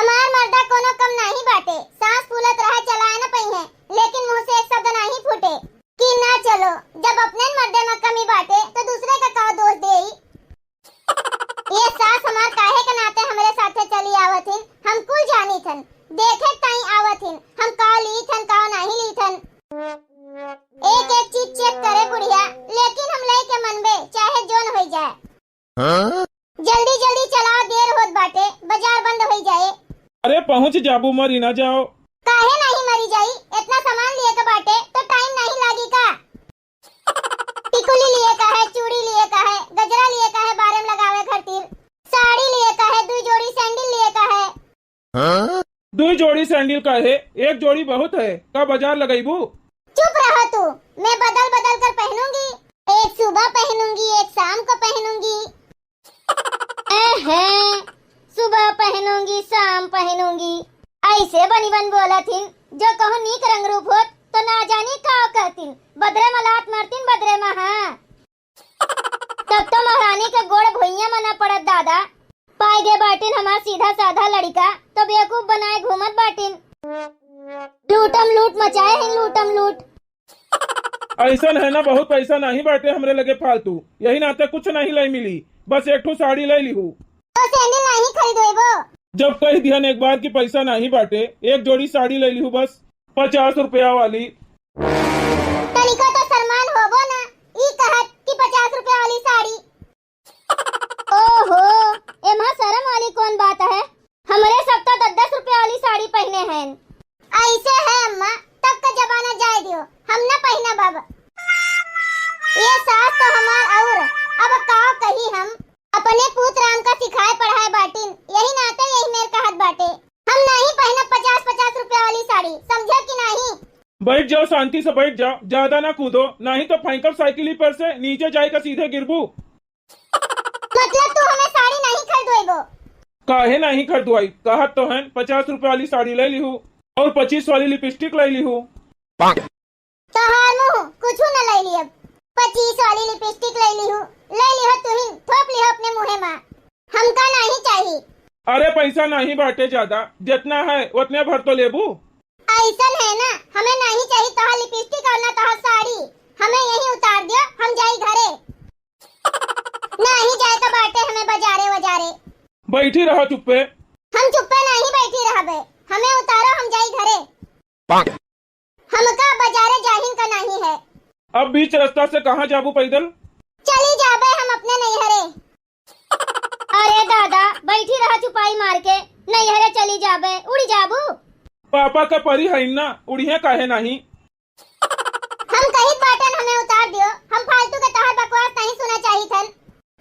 हमार मर्दा कोनो कम नहीं बाटे, सांस फूलत रहे चलाए न पई है, लेकिन मुंह से एक शब्द नहीं फूटे कि ना चलो। जब अपने मर्दे में कमी बाटे तो दूसरे का का दोष देई। ये सास हमार काहे के नाते हमरे साथे चली आवथिन, हम कुल जानी थन, देखे ताई आवथिन, हम का ली थन का नहीं ली थन। एक एक चीज चेक करे बुढ़िया, लेकिन हम लई के मनबे चाहे जोन हो जाए। जल्दी जल्दी चलाओ, देर होत बाटे, बाजार बंद हो जाए। अरे पहुँच जाबू, मरी ना जाओ। काहे नहीं मरी जाई, इतना सामान लिए के बाटे तो टाइम नहीं लागी का। टिकुली लिए का है, चूड़ी लिए का है, गजरा लिए का है बारे में लगावे खातिर, साड़ी लिए का है, 2 जोड़ी सैंडल लिए का है। 2 जोड़ी सैंडल का है, 1 जोड़ी बहुत है, का बाजार लगाईबू? चुप रहो तू, मैं बदल बदल कर पहनूंगी, एक सुबह पहनूंगी, एक शाम को पहनूंगी। सुबह पहनूंगी, शाम पहनूंगी, ऐसे बनी बन बोला थिन। जो कहूँ नीक रंग रूप होत तो ना जानी का कहतीन, बदरे मलात मारतीन बदरे में। हाँ तब तो महारानी के गोड़ भुइया में न पड़त दादा। पाए गे बाटिन हमार सीधा साधा लड़का तो बेवकूफ बनाए घूमत बाटिन। लूटम लूट मचाए हैं, लूटम लूट। ऐसा है ना, बहुत पैसा नहीं बाटे हमरे लगे फालतू, यही नाते कुछ नहीं लाई मिली, बस एक ठो साड़ी ले ली हूँ। तो सैंडल नहीं खरीदोइबो? जब कह दिया एक बार की पैसा नहीं बाटे, 1 जोड़ी साड़ी ले ली हूँ बस, 50 रुपया वाली। तनिका तो शर्मान होबो ना, ई कहत कि 50 रुपया वाली साड़ी। ओहो, एमा शर्म वाली कौन बात है, हमरे सब तो 10-10 रुपया वाली साड़ी पहने हैं। ऐसे है अम्मा, तब का जमाना जाए दियो, हम न पहना बाबा। ये सास तो हमार और अब का कही, हम अपने पुत्र राम का सिखाए पढ़ाए बाटिन, यही नाते यही मेरे कहत बाटे। हम नहीं पहना 50-50 रुपया वाली साड़ी, समझे कि नहीं? बैठ जाओ, शांति से बैठ जाओ, ज्यादा ना कूदो, नहीं तो फेंकब साइकिल पर से नीचे जाएगा सीधे गिरबू। मतलब तू हमें साड़ी नहीं खरीदोइबो? काहे नहीं खरीदवाई, कहत तो है 50 रुपया वाली साड़ी ले ली हूँ और 25 वाली लिपस्टिक ले ली हूँ। तोहार मुँह कुछ न ले ली, अब 25 वाली लिपस्टिक ले ली हूँ, ले ली हो तुहिन, थोप ली हो अपने मुँह में, हमका नहीं चाहिए। अरे पैसा नहीं बाटे ज्यादा, जितना है उतने भर तो लेबू। ऐसा है ना, हमें नहीं चाहिए तोहार लिपस्टिक और ना तोहार साड़ी, हमें यही उतार दियो, हम जाई घरे। नहीं जाए तो बाटे हमें बाजारे वजारे। बैठी रहो चुप्पे। हम चुप्पे नहीं बैठी रहबे, हमें उतारो, हम जाई घरे। हमका बाजारे जाहिन का नहीं है। अब बीच रास्ता से कहाँ जाबू पैदल? चली जाबे हम अपने नैहरे। अरे दादा बैठी रहा चुपाई मार के, नैहरे चली जाबे, उड़ी जाबू। पापा का परी है ना, उड़िया काहे नहीं। हम कहीं बाटन हमें उतार दियो, हम फालतू के तोहर बकवास नहीं सुना चाहिए थन।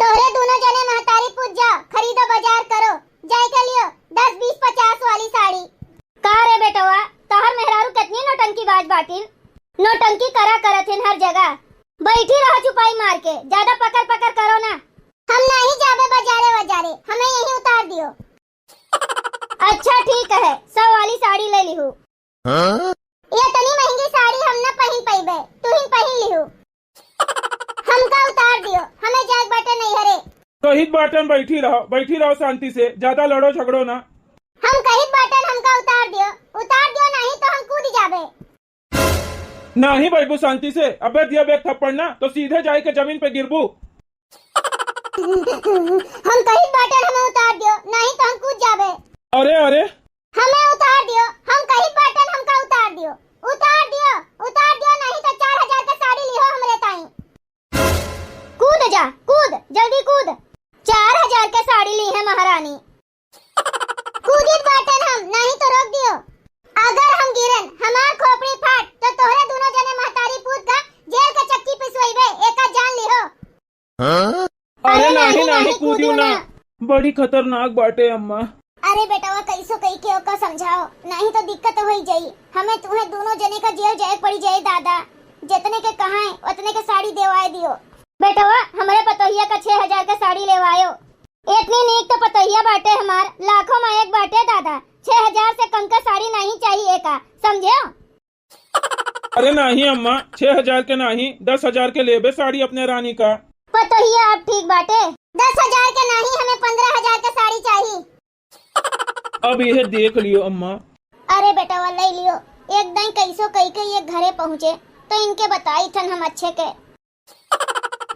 तोहरे दोनों जने महतारी पूछ जाओ, खरीदो बाजार करो, जाए के लियो 10, 20, 50 वाली साड़ी। का रे बेटवा, तोहर मेहरारू कितनी नौटंकी बाज बाटिन, नौटंकी करा करथिन हर जगह। बैठी रहो चुपाई मार के, ज्यादा पकड़ पकड़ करो ना। हम नहीं जाबे बाजारे वजारे, हमें यही उतार दियो। अच्छा ठीक है, 100 वाली साड़ी ले ली हूँ। ये इतनी महंगी साड़ी हम न पहन पाइबे, तू ही पहन ली हूँ। हमका उतार दियो, हमें जाग बाटे नहीं हरे। कहीं बाटन बैठी रहो शांति से, ज्यादा लड़ो झगड़ो ना। हम कहीं बाटन हमका उतार दियो नहीं तो हम कूद जाबे। नहीं बैठबू शांति से, अबे दिया बेग थप्पड़ ना तो सीधे जाए के जमीन पे गिरबू। हम कहीं बाटन हमें उतार दियो, नहीं तो हम कूद जाबे। अरे अरे हमें उतार दियो, हम कहीं बाटन हमका उतार दियो, नहीं तो 4000 का साड़ी लिहो हमरे ताई। कूद जा, कूद, जल्दी कूद। 4000 के साड़ी ली है महारानी। कूदित बाटन हम, नहीं तो रोक दियो। अगर हम गिरन, हमार खोपड़ी फाट तो तोहरे दोनों जने महतारी पूत का जेल के चक्की पिसवाइबे, एका जान लिहो। अरे नहीं कूदियो ना, बड़ी खतरनाक बाटे अम्मा। अरे बेटावा कैसो कही के ओका समझाओ, नहीं तो दिक्कत हो ही जाई। हमें तुम्हें दोनों जने का जेल जाए पड़ी जाए दादा, जितने के कहां उतने के साड़ी देवाए दियो। बेटावा हमारे पतोहिया का 6000 का साड़ी लेवायो, इतनी नीक तो पतोहिया बाटे हमार, लाखों में एक बाटे दादा। 6000 से कम का साड़ी नहीं चाहिए का, समझे? अरे नहीं अम्मा, 6000 के नहीं, 10,000 के लेबे साड़ी अपने रानी का। पतोहिया अब ठीक बाटे, 10,000 के नहीं, हमें 15,000 का साड़ी चाहिए। अब यह देख लियो अम्मा। अरे बेटा वो ले लियो, एक दिन कैसो कई के ये घरे पहुँचे तो इनके बताई थन हम अच्छे के।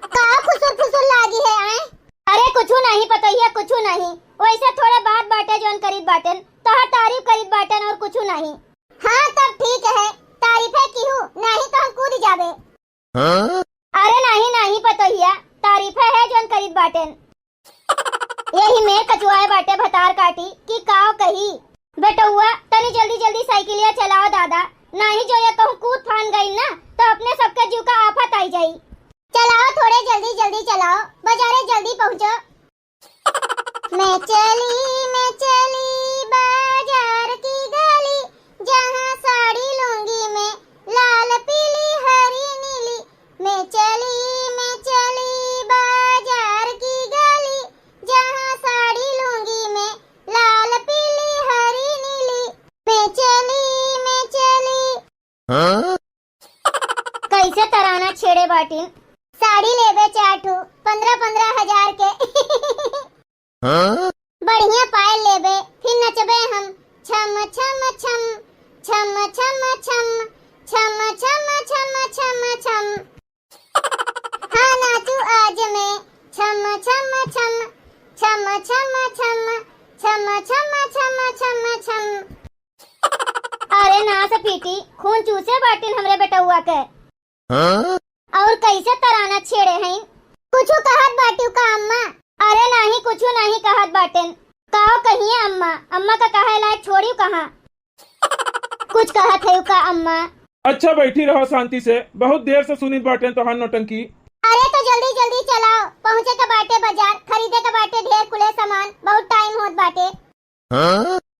का फुसुर फुसुर लागी है आए? अरे कुछू नहीं पतैया, कुछू नहीं, वैसे थोड़े बात बाटे जोन करीब बाटन, तोहर तारीफ करीब बाटन और कुछू नहीं। हाँ तब ठीक है, तारीफे की हूँ, नहीं तो हम कूद जाबे। अरे नहीं नहीं पतैया, तारीफे है जोन करीब बाटन। यही में कचुआए बाटे भतार काटी कि काव कही बेटुआ तनी जल्दी जल्दी साइकिलिया चलाओ दादा, नहीं जो ये कहूँ कूद फान गई ना तो अपने सबके जीव का आफत आई जाई। चलाओ थोड़े जल्दी जल्दी चलाओ, बाजारे जल्दी पहुँचो। मैं चली बाजार की गली, जहाँ साड़ी लूंगी मैं लाल पीली हरी नीली। मैं चली बाजार की गली, जहाँ साड़ी लूंगी मैं लाल पीली हरी नीली। मैं चली कैसे तराना छेड़े बाटिन, साड़ी लेबे चाटू 15-15 हजार के। बढ़िया पायल लेबे फिर नचबे हम छम छम छम छम छम छम छम छम छम छम छम। हाँ नाचू आज मैं छम छम छम छम छम छम छम छम छम छम छम। अरे ना से पीटी खून चूसे बाटिन हमरे बेटुआ के। और कैसे तराना छेड़े हैं, कुछू कहत बाटू का अम्मा? अरे नहीं कुछू नहीं कहत बाटेन, काओ कहिए अम्मा, अम्मा का कहे लायक छोड़ी कहाँ? कुछ कहत है का अम्मा? अच्छा बैठी रहो शांति से, बहुत देर से सुनी बाटे तो हान नौटंकी। अरे तो जल्दी जल्दी चलाओ, पहुँचे के बाटे बाजार, खरीदे के बाटे ढेर कुले सामान, बहुत टाइम होत बाटे।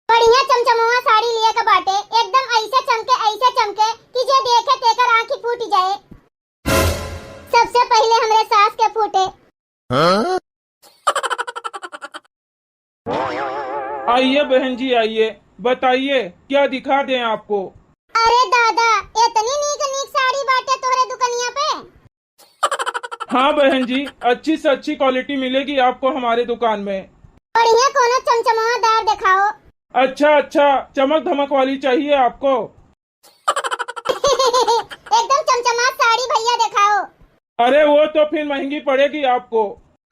बढ़िया चमचमुआ साड़ी लिए के बाटे, एकदम ऐसे चमके कि जे देखे तेकर आँखी फूट जाए। सबसे पहले हमरे सास के फूटे। आइए बहन जी आइए, बताइए क्या दिखा दें आपको? अरे दादा इतनी नीक साड़ी बाटे तोहरे दुकनिया पे? हाँ बहन जी, अच्छी से अच्छी क्वालिटी मिलेगी आपको हमारे दुकान में। बढ़िया कोनो चमचमादार दिखाओ। अच्छा चमक धमक वाली चाहिए आपको? एकदम चमचमात साड़ी भैया दिखाओ। अरे वो तो फिर महंगी पड़ेगी आपको।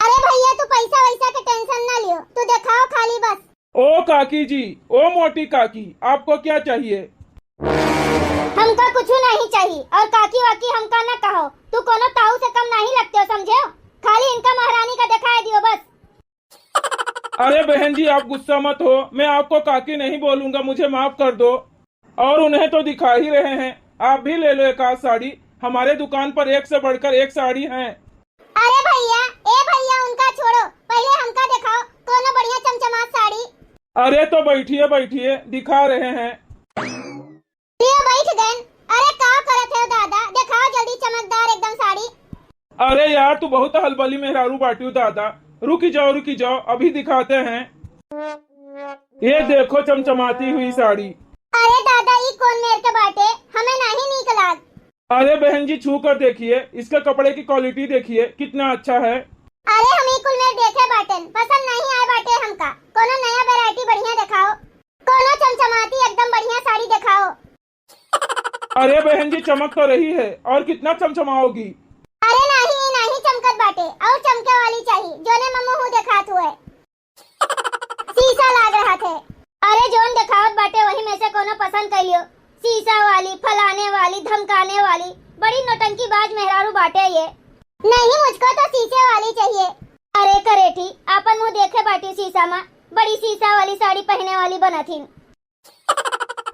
अरे भैया तू पैसा वैसा के टेंशन ना लियो, तू दिखाओ खाली बस। ओ काकी जी, ओ मोटी काकी, आपको क्या चाहिए? हमका कुछ नहीं चाहिए, और काकी वाकी हमका ना कहो, तू कोनो ताऊ से कम नहीं लगते हो समझे? खाली इनका महारानी का दिखाई दियो बस। अरे बहन जी आप गुस्सा मत हो, मैं आपको काकी नहीं बोलूंगा, मुझे माफ कर दो। और उन्हें तो दिखा ही रहे हैं, आप भी ले लो एक आध साड़ी, हमारे दुकान पर एक से बढ़कर एक साड़ी है। अरे भैया ए भैया उनका छोड़ो, पहले हमका दिखाओ कोनो बढ़िया चमचमात साड़ी। अरे तो बैठिए दिखा रहे हैं। लियो बैठ गए। अरे का करत है दादा, दिखाओ जल्दी चमकदार एकदम साड़ी। अरे यार तू बहुत हलबली मेहरारू बाटी दादा, रुकी जाओ अभी दिखाते हैं। ये देखो चमचमाती हुई साड़ी। अरे दादा ये कौन मेरे के बाटे, हमें नहीं नीक लाग। अरे बहन जी छू कर देखिए, इसके कपड़े की क्वालिटी देखिए कितना अच्छा है। अरे हम ही कुल मेरे देखे बाटन, पसंद नहीं आए बाटे हमका, कोनो नया वैरायटी बढ़िया दिखाओ, कोनो चमचमाती एकदम बढ़िया साड़ी दिखाओ। अरे बहन जी चमक तो रही है, और कितना चमचमाओगी? अरे नहीं चमकत बाटे, और चमके वाली चाहिए, जोने मम्मू दिखात हुए शीशा लाग रहा थे। अरे जोन दिखावत बाटे वही में से कोनो पसंद कर लियो, शीशा वाली, फलाने वाली, धमकाने वाली, बड़ी नौटंकीबाज मेहरारू बाटे ये। नहीं मुझको तो शीशे वाली चाहिए। अरे करेठी आपन मुँह देखे बाटी शीशा में, बड़ी शीशा वाली साड़ी पहने वाली बना थी।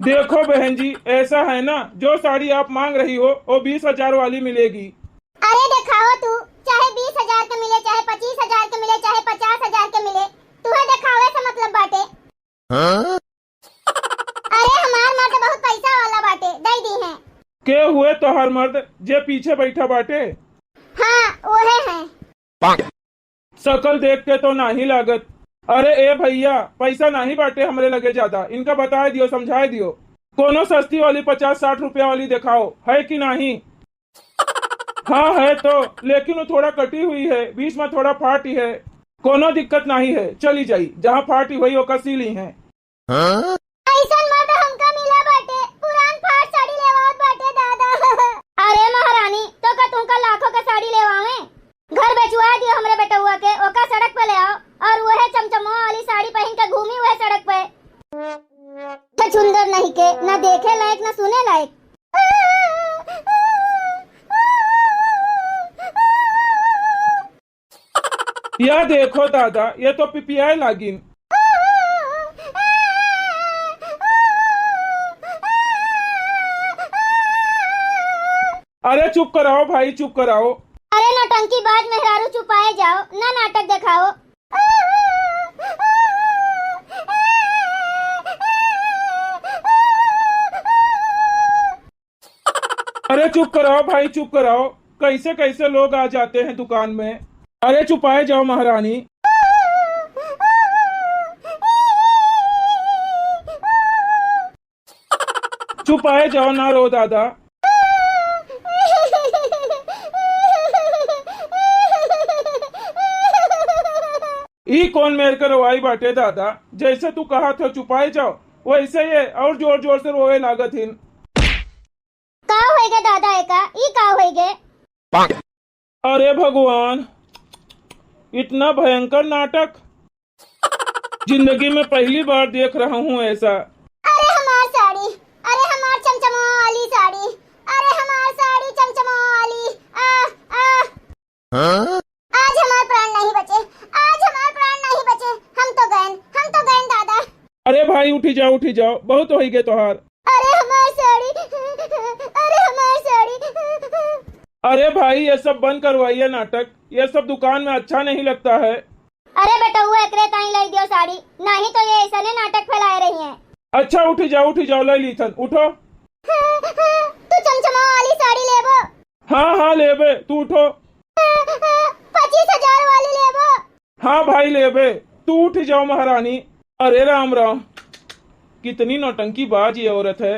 देखो बहन जी ऐसा है ना, जो साड़ी आप मांग रही हो वो 20,000 वाली मिलेगी। अरे दिखाओ तू, चाहे 20,000 के मिले, चाहे 25,000 के मिले, चाहे 50,000 के मिले, तुम्हें दिखावे से मतलब बाटे। अरे हमार मर्द बहुत पैसा वाला बाटे, दे दी है। के हुए तो हर मर्द जे पीछे बैठा बाटे? हाँ वो है। शकल देख के तो नहीं लागत। अरे ए भैया पैसा नहीं बाटे हमरे लगे ज्यादा, इनका बताए दियो, समझाए दियो, कोनो सस्ती वाली 50-60 रुपया वाली दिखाओ, है कि नहीं? हाँ है तो, लेकिन वो थोड़ा कटी हुई है, बीच में थोड़ा फाटी है, कोनो दिक्कत नहीं है, चली जाई, जहाँ फाटी हुई वो कसी ली है। ऐसन मर्द हमका मिला बाटे, पुरान फाट साड़ी लेवात बाटे दादा। अरे महारानी, तो का तुमका लाखों का साड़ी लेवावे? घर बेचवा दियो हमरे बेटुआ के, ओका सड़क पे ले आओ और वह चमचमो वाली साड़ी पहन के घूमी वह सड़क पे। तो सुंदर नहीं के, ना देखे लायक ना सुने लायक। या देखो दादा, ये तो पिपियाए लागिन। अरे चुप कराओ भाई, चुप कराओ। अरे नौटंकी बाज मेहरारू, चुपाए जाओ ना, नाटक दिखाओ। अरे चुप कराओ भाई, चुप कराओ। कैसे कैसे लोग आ जाते हैं दुकान में। अरे चुपाए जाओ महारानी। चुपाए जाओ, ना रो दादा। ई कौन मेरे को रोवाई बाटे दादा? जैसे तू कहा था चुपाए जाओ, वैसे ये और जोर जोर से रोए लागत हिन। का होएगा दादा एका? ई का होएगे? अरे भगवान, इतना भयंकर नाटक जिंदगी में पहली बार देख रहा हूँ ऐसा। अरे हमार साड़ी, अरे हमार चमचमा वाली साड़ी, अरे हमार साड़ी चमचमा वाली। आज हमार प्राण नहीं बचे, आज हमार प्राण नहीं बचे। हम तो गए दादा। अरे भाई उठी जाओ, उठी जाओ, बहुत हो गए तोहार। अरे हमार साड़ी, अरे हमार साड़ी। अरे भाई ये सब बंद करवाइए नाटक, ये सब दुकान में अच्छा नहीं लगता है। अरे बेटा वो एकरे ताई लाई दियो साड़ी, नहीं तो ये ऐसा ने नाटक फैलाए रही हैं। अच्छा उठी जाओ ले लीथन, उठो। तू चमचमा वाली साड़ी लेबो? हाँ लेबे, तू उठो। 25,000 वाली लेबो? हाँ भाई लेबे, तू उठ जाओ महारानी। अरे राम राम, कितनी नौटंकी बाज ये औरत है।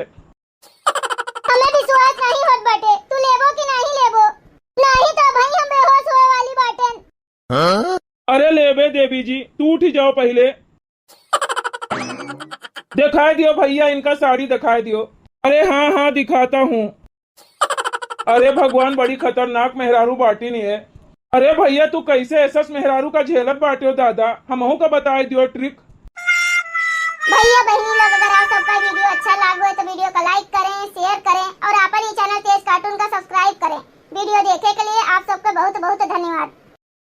हमें विश्वास नहीं होत बाटे, तू लेबो कि नहीं लेबो? नहीं तो भाई हम बेहोश होए वाली बाटन। अरे लेबे देवी जी, तू उठ जाओ पहले। दिखाई दियो भैया, इनका साड़ी दिखाई दियो। अरे हाँ दिखाता हूँ। अरे भगवान, बड़ी खतरनाक मेहरारू बाटी नहीं है। अरे भैया तू कैसे ऐसा मेहरारू का झेलत बाटे हो दादा, हमहू का बताए दियो ट्रिक। भैया बहनी लोग, अगर आप सबका वीडियो अच्छा लगा हो तो वीडियो को लाइक करें, शेयर करें और अपन ही चैनल तेज कार्टून का सब्सक्राइब करें। वीडियो देखे के लिए आप सबका बहुत बहुत धन्यवाद।